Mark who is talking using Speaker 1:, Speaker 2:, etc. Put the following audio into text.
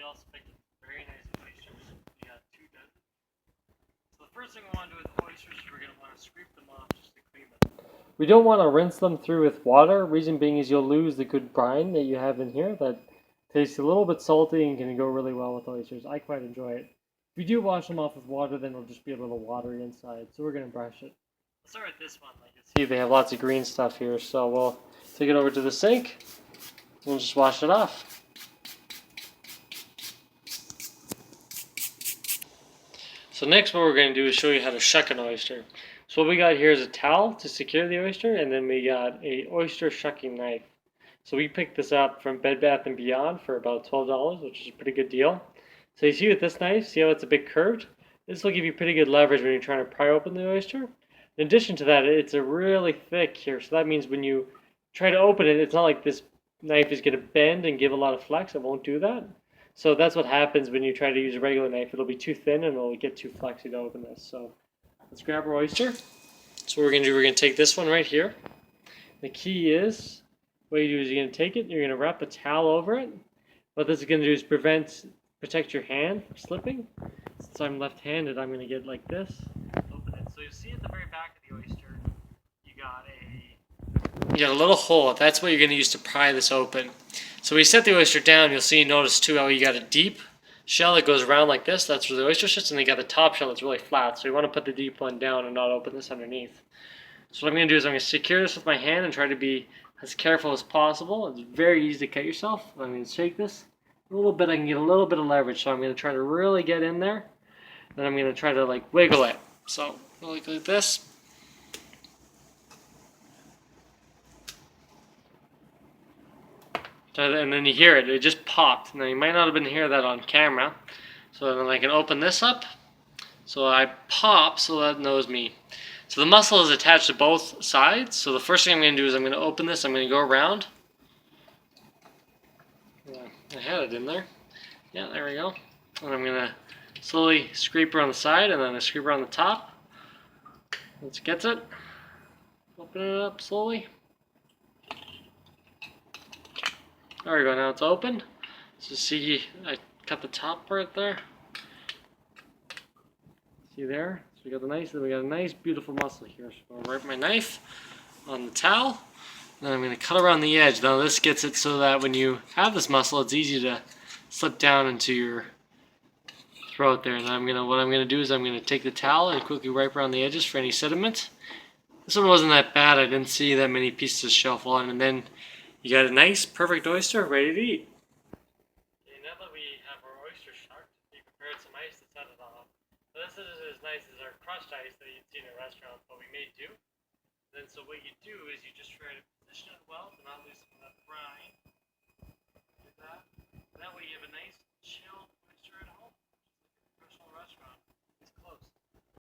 Speaker 1: also picked up very nice oysters. We got 2 dozen. So the first thing we want to do with oysters is we're going to want to scrape them off just to clean them. We don't want to rinse them through with water. Reason being is you'll lose the good brine that you have in here that tastes a little bit salty and can go really well with oysters. I quite enjoy it. If you do wash them off with water, then it'll just be a little watery inside. So we're going to brush it. Let's start with this one. Like you see, they have lots of green stuff here. So we'll take it over to the sink. We'll just wash it off. So next what we're going to do is show you how to shuck an oyster. So what we got here is a towel to secure the oyster, and then we got a oyster shucking knife. So we picked this up from Bed Bath & Beyond for about $12, which is a pretty good deal. So you see with this knife, see how it's a bit curved? This will give you pretty good leverage when you're trying to pry open the oyster. In addition to that, it's a really thick here, so that means when you try to open it, it's not like this knife is going to bend and give a lot of flex. It won't do that. So that's what happens when you try to use a regular knife. It'll be too thin and it'll get too flexy to open this. So let's grab our oyster. So what we're going to do, we're going to take this one right here. The key is, what you do is you're going to take it, you're going to wrap a towel over it. What this is going to do is protect your hand from slipping. Since I'm left-handed, I'm going to get like this. Open it. So you see at the very back of the oyster, you got a little hole. That's what you're going to use to pry this open. So when you set the oyster down, you'll see, notice too how you got a deep shell that goes around like this. That's where the oyster sits, and then you got the top shell that's really flat. So you want to put the deep one down and not open this underneath. So what I'm going to do is I'm going to secure this with my hand and try to be as careful as possible. It's very easy to cut yourself. I'm going to shake this a little bit. I can get a little bit of leverage. So I'm going to try to really get in there. Then I'm going to try to like wiggle it. So like this. And then you hear it. It just popped. Now you might not have been hear that on camera. So then I can open this up. So I pop so that knows me. So the muscle is attached to both sides. So the first thing I'm going to do is I'm going to open this. I'm going to go around. I had it in there. Yeah, there we go. And I'm going to slowly scrape around the side and then I scrape around the top. Let's get it. Open it up slowly. There we go, now it's open. So see, I cut the top part there. See there? So we got a nice beautiful muscle here. So I'll wrap my knife on the towel. Then I'm going to cut around the edge. Now this gets it so that when you have this muscle, it's easy to slip down into your throat there. And what I'm going to do is I'm going to take the towel and quickly wipe around the edges for any sediment. This one wasn't that bad. I didn't see that many pieces of shell falling. And then you got a nice, perfect oyster ready to eat. Okay, now that we have our oyster shucked, we prepared some ice to set it off. So this isn't as nice as our crushed ice that you'd see in a restaurant, but we made do. Then so what you do is you just try to position it well to not lose some of that brine.